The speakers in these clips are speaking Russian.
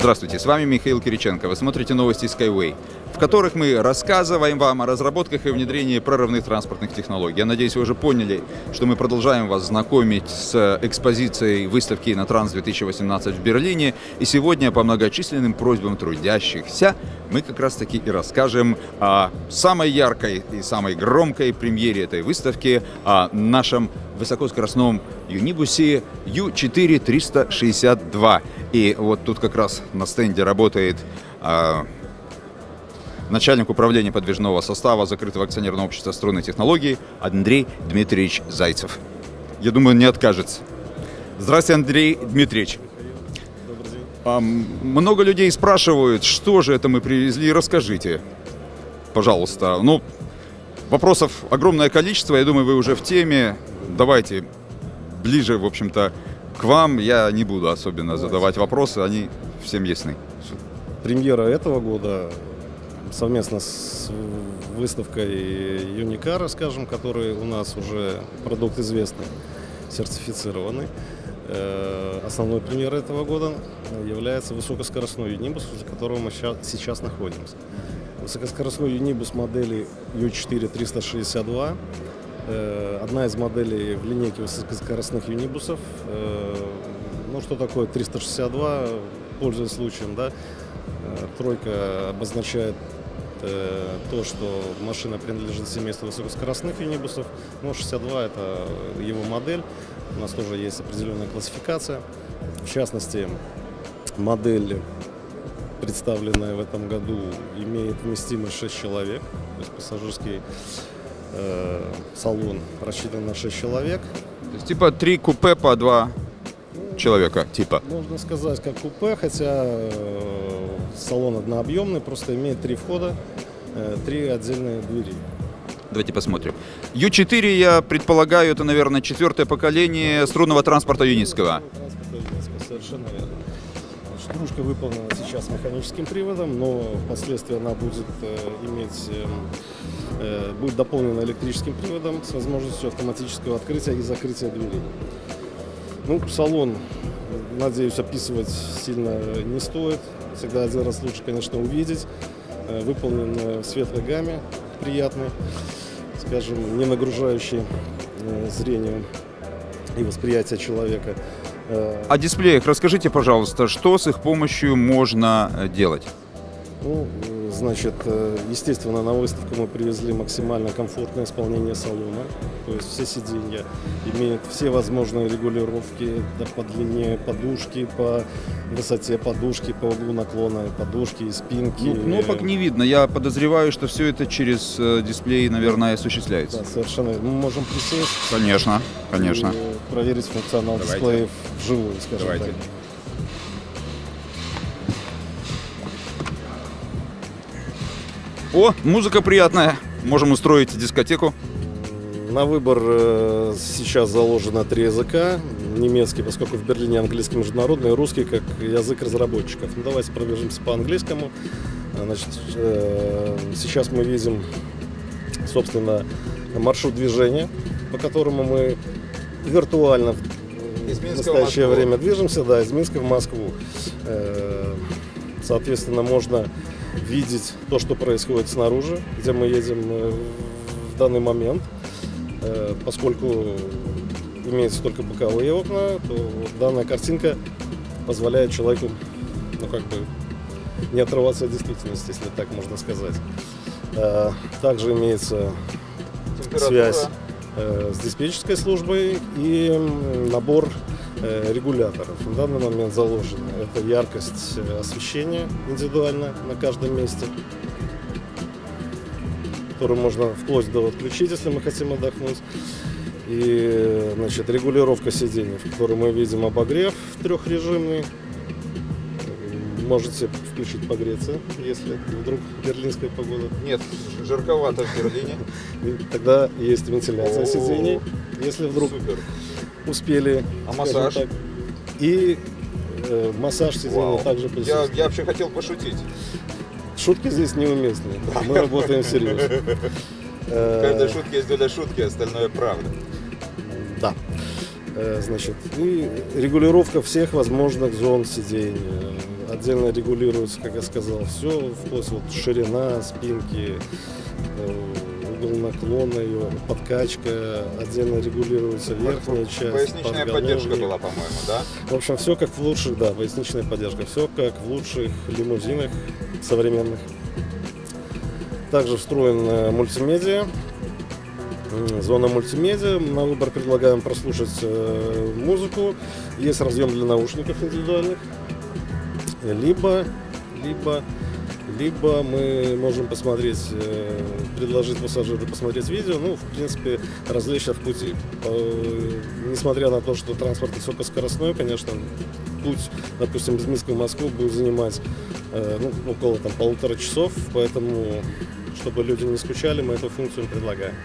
Здравствуйте, с вами Михаил Кириченко. Вы смотрите новости Skyway, в которых мы рассказываем вам о разработках и внедрении прорывных транспортных технологий. Я надеюсь, вы уже поняли, что мы продолжаем вас знакомить с экспозицией выставки «Иннотранс 2018» в Берлине. И сегодня по многочисленным просьбам трудящихся мы как раз таки и расскажем о самой яркой и самой громкой премьере этой выставки, о нашем высокоскоростном юнибусе U4-362. И вот тут как раз на стенде работает начальник управления подвижного состава закрытого акционерного общества «Струнные технологии» Андрей Дмитриевич Зайцев. Я думаю, он не откажется. Здравствуйте, Андрей Дмитриевич. Добрый день. Много людей спрашивают, что же это мы привезли. Расскажите, пожалуйста. Ну, вопросов огромное количество, я думаю, вы уже в теме. Давайте ближе, в общем-то, к вам. Я не буду особенно задавать вопросы, они всем ясны. Премьера этого года совместно с выставкой Юникара, скажем, который у нас уже продукт известный, сертифицированный. Основной премьерой этого года является высокоскоростной юнибус, за которым мы сейчас находимся. Высокоскоростной юнибус модели U4-362. Одна из моделей в линейке высокоскоростных юнибусов. Ну, что такое 362, пользуясь случаем, да? Тройка обозначает то, что машина принадлежит семейству высокоскоростных юнибусов. Но 62 это его модель. У нас тоже есть определенная классификация. В частности, модель, представленная в этом году, имеет вместимость 6 человек. То есть пассажирский салон рассчитан на 6 человек. То есть типа 3 купе по 2 человека, типа? Можно сказать, как купе, хотя салон однообъемный, просто имеет 3 входа, 3 отдельные двери. Давайте посмотрим. U4, я предполагаю, это, наверное, 4-е поколение струнного транспорта юнитского. Совершенно верно. Штрушка выполнена сейчас механическим приводом, но впоследствии она будет будет дополнена электрическим приводом с возможностью автоматического открытия и закрытия дверей. Ну, салон, надеюсь, описывать сильно не стоит. Всегда один раз лучше, конечно, увидеть. Выполнен в светлой гамме, приятной, скажем, не нагружающей зрение и восприятие человека. О дисплеях расскажите, пожалуйста, что с их помощью можно делать? Ну, значит, естественно, на выставку мы привезли максимально комфортное исполнение салона. То есть все сиденья имеют все возможные регулировки по длине подушки, по высоте подушки, по углу наклона подушки и спинки. Ну, кнопок не видно. Я подозреваю, что все это через дисплей, наверное, осуществляется. Да, совершенно. Мы можем присесть. Конечно, конечно. И проверить функционал дисплеев вживую, скажем так. О, музыка приятная. Можем устроить дискотеку. На выбор сейчас заложено 3 языка. Немецкий, поскольку в Берлине английский международный, и русский как язык разработчиков. Ну, давайте пробежимся по английскому. Значит, сейчас мы видим, собственно, маршрут движения, по которому мы виртуально в настоящее время движемся, да, из Минска в Москву. Соответственно, можно видеть то, что происходит снаружи, где мы едем в данный момент. Поскольку имеются только боковые окна, то данная картинка позволяет человеку, ну, как бы не отрываться от действительности, если так можно сказать. Также имеется связь с диспетчерской службой и набор регуляторов. В данный момент заложена это яркость освещения индивидуально на каждом месте, которую можно вплоть до отключить, если мы хотим отдохнуть. И, значит, регулировка сидений, в которой мы видим обогрев трехрежимный. Можете включить погреться, если вдруг берлинская погода. Нет, жарковато в Берлине. Тогда есть вентиляция сидений, если вдруг успели. А массаж? Так. И массаж сидений также присутствует. Я вообще хотел пошутить. Шутки здесь неуместны. Мы работаем серьезно. В каждой шутке есть доля шутки, остальное правда. Да. Значит, и регулировка всех возможных зон сидений. отдельно регулируется, как я сказал, все, вплоть вот ширина спинки, угол наклона ее, подкачка, отдельно регулируется верхняя часть. Поясничная поддержка была, по-моему, да? В общем, все как в лучших, да, поясничная поддержка, все как в лучших лимузинах современных. Также встроен мультимедиа, зона мультимедиа. На выбор предлагаем прослушать музыку. Есть разъем для наушников индивидуальных. Либо мы можем посмотреть, предложить пассажиру посмотреть видео, ну, в принципе, развлечься в пути. Несмотря на то, что транспорт высокоскоростной, конечно, путь, допустим, из Минска в Москву будет занимать около 1,5 часов, поэтому, чтобы люди не скучали, мы эту функцию им предлагаем.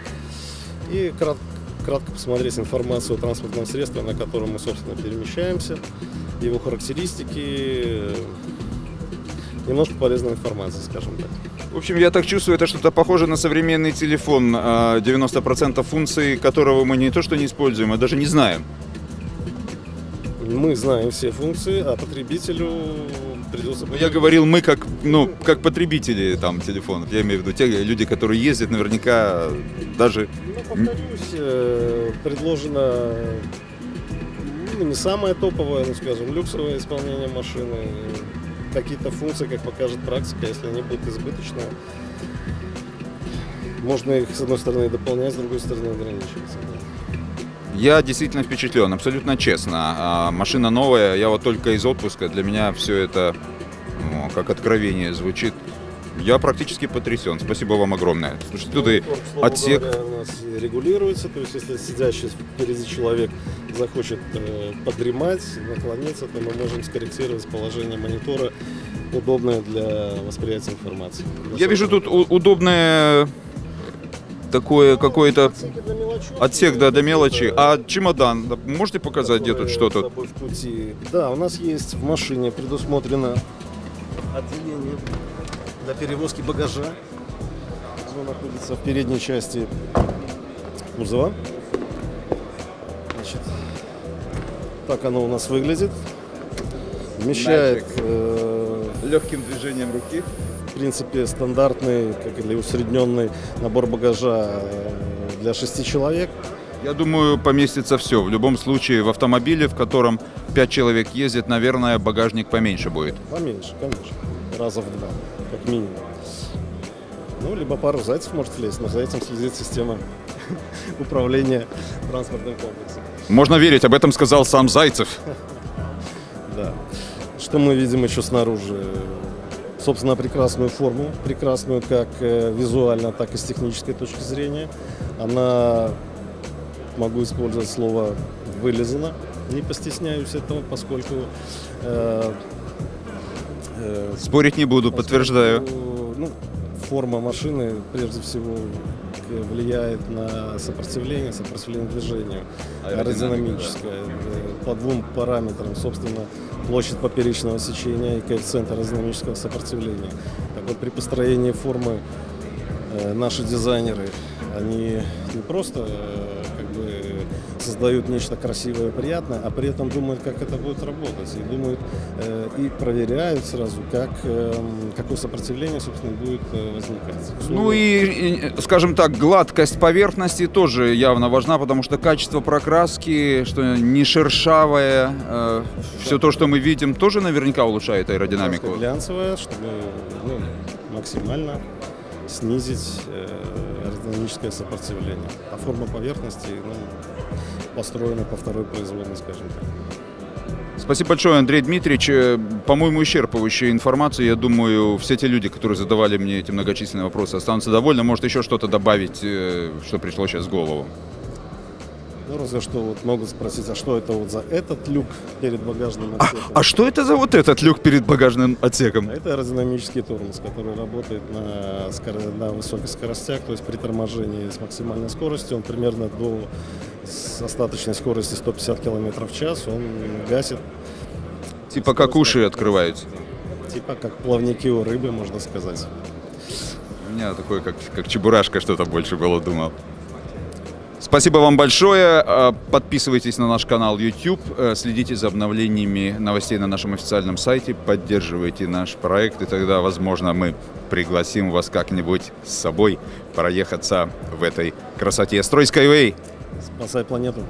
И кратко посмотреть информацию о транспортном средстве, на котором мы, собственно, перемещаемся, его характеристики, немножко полезной информации, скажем так. В общем, я так чувствую, это что-то похоже на современный телефон, 90% функций которого мы не то что не используем, а даже не знаем. Мы знаем все функции, а потребителю придется... Я говорил, мы как потребители телефонов. Я имею в виду те люди, которые ездят, наверняка даже... Повторюсь, предложено не самое топовое, скажем, люксовое исполнение машины. Какие-то функции, как покажет практика, если они будут избыточны, можно их, с одной стороны, дополнять, с другой стороны, ограничивать. Я действительно впечатлен, абсолютно честно. Машина новая, я вот только из отпуска, для меня все это как откровение звучит. Я практически потрясен. Спасибо вам огромное. Слушайте, тут и отсек... Говоря, у нас регулируется, то есть если сидящий впереди человек захочет подремать, наклониться, то мы можем скорректировать положение монитора, удобное для восприятия информации. Я вижу тут удобное такое какое-то отсек, да, до мелочи. А чемодан, можете показать, где тут что-то? Да, у нас есть в машине предусмотрено отделение для перевозки багажа. Оно находится в передней части кузова. Значит, так оно у нас выглядит. Вмещает легким движением руки. В принципе, стандартный, или усредненный набор багажа для 6 человек. Я думаю, поместится все. В любом случае, в автомобиле, в котором 5 человек ездит, наверное, багажник поменьше будет. Поменьше, конечно. Раза в 2, как минимум. Ну, либо пару зайцев может влезть, но за этим следит система управления транспортным комплексом. Можно верить, об этом сказал сам Зайцев. Да. Что мы видим еще снаружи? Собственно, прекрасную форму, прекрасную как визуально, так и с технической точки зрения. Она, могу использовать слово, вылезана. Не постесняюсь этого, поскольку... Спорить не буду, подтверждаю. Форма машины, прежде всего, влияет на сопротивление движению, аэродинамическое, по 2 параметрам, собственно, площадь поперечного сечения и коэффициент аэродинамического сопротивления. Так вот, при построении формы наши дизайнеры, они не просто создают нечто красивое и приятное, а при этом думают, как это будет работать. И думают, и проверяют сразу, какое сопротивление, собственно, будет возникать. Ну и, скажем так, гладкость поверхности тоже явно важна, потому что качество прокраски, что не шершавое, все то, что мы видим, тоже наверняка улучшает аэродинамику. Краска глянцевая, чтобы максимально снизить аэродинамическое сопротивление. А форма поверхности построена по второй производной, скажем так. Спасибо большое, Андрей Дмитриевич. По-моему, исчерпывающая информация. Я думаю, все те люди, которые задавали мне эти многочисленные вопросы, останутся довольны. Может, еще что-то добавить, что пришло сейчас в голову? Ну, разве что могут спросить, а что это за этот люк перед багажным отсеком? А что это за вот этот люк перед багажным отсеком? Это аэродинамический тормоз, который работает на высоких скоростях, то есть при торможении с максимальной скоростью, он примерно с остаточной скорости 150 км в час, он гасит. Типа как уши открываются? Типа как плавники у рыбы, можно сказать. У меня такое, как чебурашка что-то больше было, думал. Спасибо вам большое. Подписывайтесь на наш канал YouTube, следите за обновлениями новостей на нашем официальном сайте, поддерживайте наш проект, и тогда, возможно, мы пригласим вас как-нибудь с собой проехаться в этой красоте. Строй Skyway! Спасай планету!